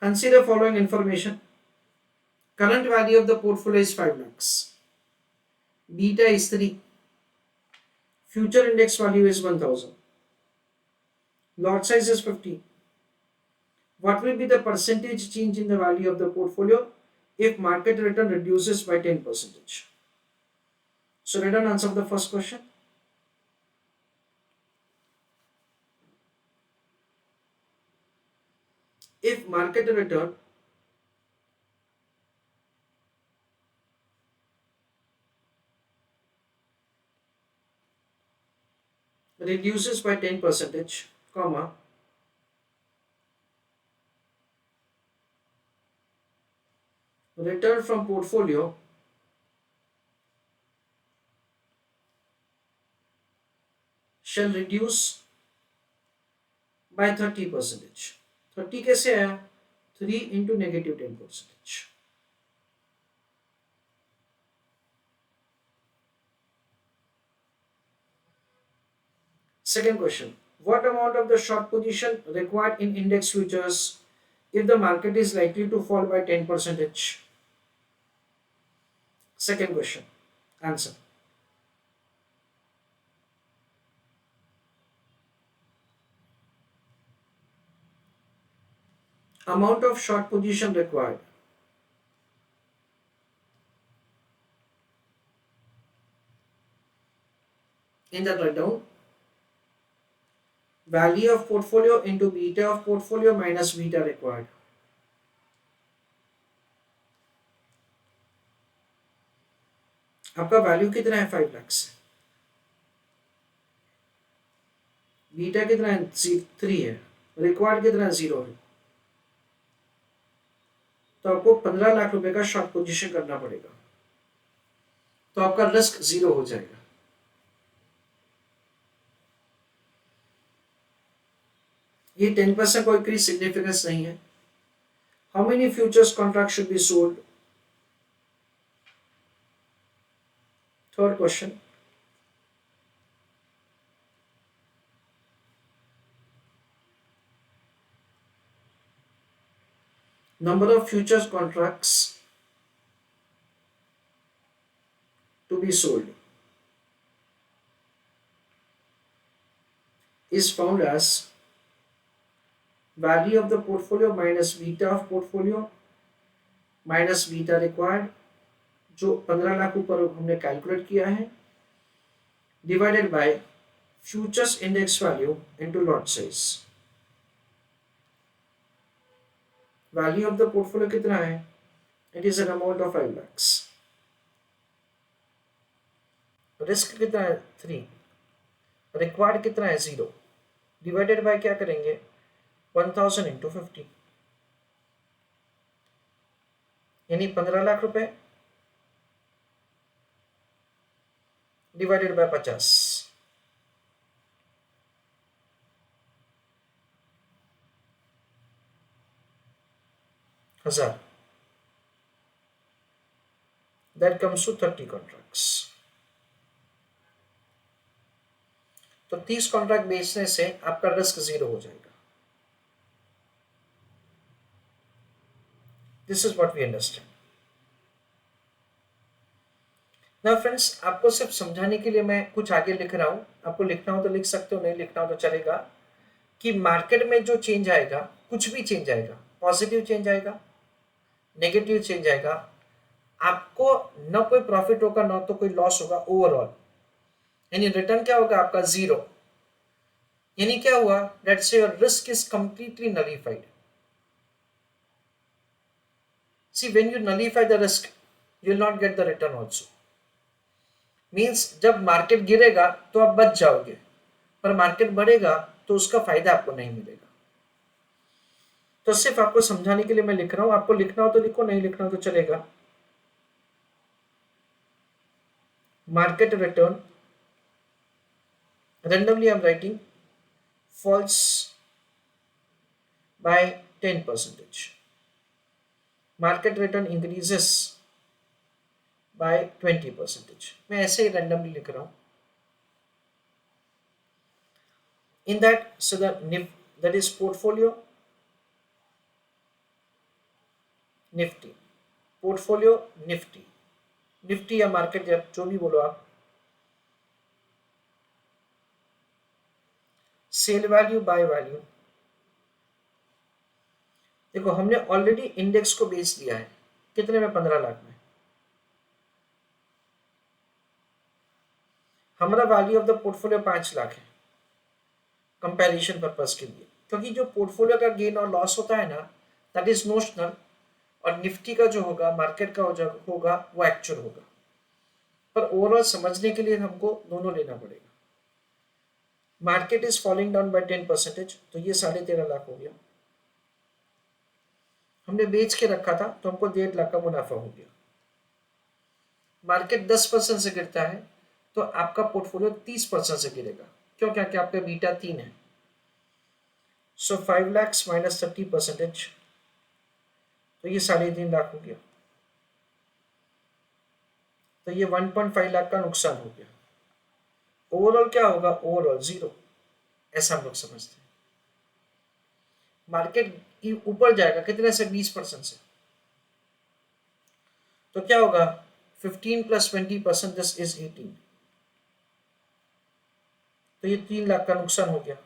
Consider following information. Current value of the portfolio is 5 lakhs. Beta is 3. Future index value is 1000. Lot size is 50. What will be the percentage change in the value of the portfolio if market return reduces by 10%? So let us answer the first question. If market return reduces by 10%, comma, return from portfolio shall reduce by 30%. 30 कैसे आया? 3 into negative 10%. Second question. What amount of the short position required in index futures if the market is likely to fall by 10%? Second question. Answer. Amount of short position required. In the write-down, value of portfolio into beta of portfolio minus beta required. आपका value कितना है? 5 lakh. Beta कितना है? 3 है. Required कितना है? 0 है. तो आपको 15 लाख रुपए का शॉर्ट पोजीशन करना पड़ेगा, तो आपका रिस्क 0 हो जाएगा. ये 10% कोई सिग्निफिकेंस नहीं है. How many futures contract should be sold? Third question. Number of futures contracts to be sold is found as value of the portfolio minus beta of portfolio minus beta required, जो 15 लाख ऊपर हमने calculate किया है, divided by futures index value into lot size. Value of the portfolio कितना है? It is an amount of 5 lakhs. Risk कितना है? 3. Required कितना है? 0. डिवाइडेड बाय क्या करेंगे? 1000 इंटू 50, यानी 15 लाख रुपए डिवाइडेड बाय 50. हजार. That comes to 30 contracts. तो 30 कॉन्ट्रैक्ट बेचने से आपका रिस्क 0 हो जाएगा. This is what we understand. ना फ्रेंड्स, आपको सिर्फ समझाने के लिए मैं कुछ आगे लिख रहा हूं. आपको लिखना हो तो लिख सकते हो, नहीं लिखना हो तो चलेगा. कि मार्केट में जो चेंज आएगा, कुछ भी चेंज आएगा, पॉजिटिव चेंज आएगा, नेगेटिव चेंज आएगा, आपको न कोई प्रॉफिट होगा न तो कोई लॉस होगा ओवरऑल. यानी रिटर्न क्या होगा आपका? 0. यानी क्या हुआ? Let's say your risk is completely nullified. See when you nullify the risk you will not get the return also. Means जब मार्केट गिरेगा तो आप बच जाओगे, पर मार्केट बढ़ेगा तो उसका फायदा आपको नहीं मिलेगा. तो सिर्फ आपको समझाने के लिए मैं लिख रहा हूं. आपको लिखना हो तो लिखो, नहीं लिखना हो तो चलेगा. Market return randomly I'm writing falls by 10%. Market return increases by 20%. मैं ऐसे ही randomly लिख रहा हूँ. In that, so that is portfolio Nifty, portfolio Nifty, Nifty या मार्केट जो भी बोलो आप। सेल वैल्यू बाय वैल्यू, देखो हमने ऑलरेडी इंडेक्स को बेच दिया है, कितने में? 15 लाख में। हमारा value of the portfolio 5 lakh है कंपैरिजन पर्पस के लिए, क्योंकि जो पोर्टफोलियो का गेन और लॉस होता है ना, दैट इज नोशनल, और निफ्टी का जो होगा, मार्केट का जो होगा, वो एक्चुअल होगा। पर ओवरऑल समझने के लिए हमको दोनों लेना पड़ेगा। Market is falling down by 10%, तो ये 13.5 लाख हो गया। हमने बेच के रखा था तो हमको 1.5 लाख का मुनाफा हो गया। मार्केट 10% से गिरता है तो आपका पोर्टफोलियो 30% से गिरेगा, क्यों? क्या क्या आपका बीटा 3 है। सो 5 लाख माइनस 30%, तो ये 3.5 लाख हो गया। तो ये 1.5 लाख का नुकसान हो गया। ओवरऑल क्या होगा? ओवरऑल 0, ऐसा हम लोग समझते हैं। मार्केट ऊपर जाएगा कितने से? 20% से, तो क्या होगा? 15 + 20%, दिस इज 18, तो ये 3 लाख का नुकसान हो गया।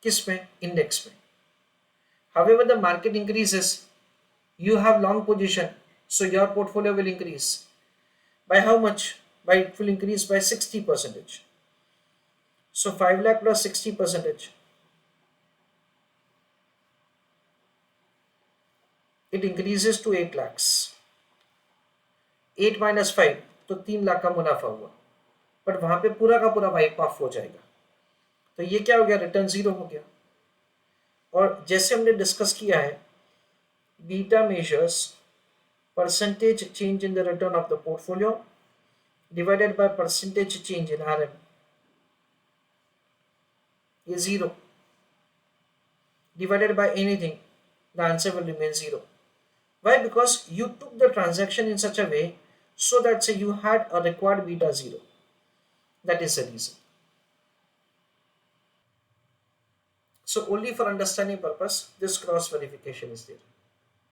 किस में? इंडेक्स में। However, the market increases, you have long position, so your portfolio will increase. By how much? By it will increase by 60%. So 5 lakh plus 60%, it increases to 8 lakhs. 8 minus 5, तो 3 लाख का मुनाफा हुआ, बट वहां पे पूरा का पूरा वाइप ऑफ हो जाएगा। तो ये क्या हो गया? रिटर्न 0 हो गया। और जैसे हमने डिस्कस किया है, beta measures percentage change in the return of the portfolio divided by percentage change in RM. ये 0 divided by anything, the answer will remain 0. Why? Because you took the transaction in such a way so that say you had a required beta 0. That is the reason. So only for understanding purpose, this cross verification is there.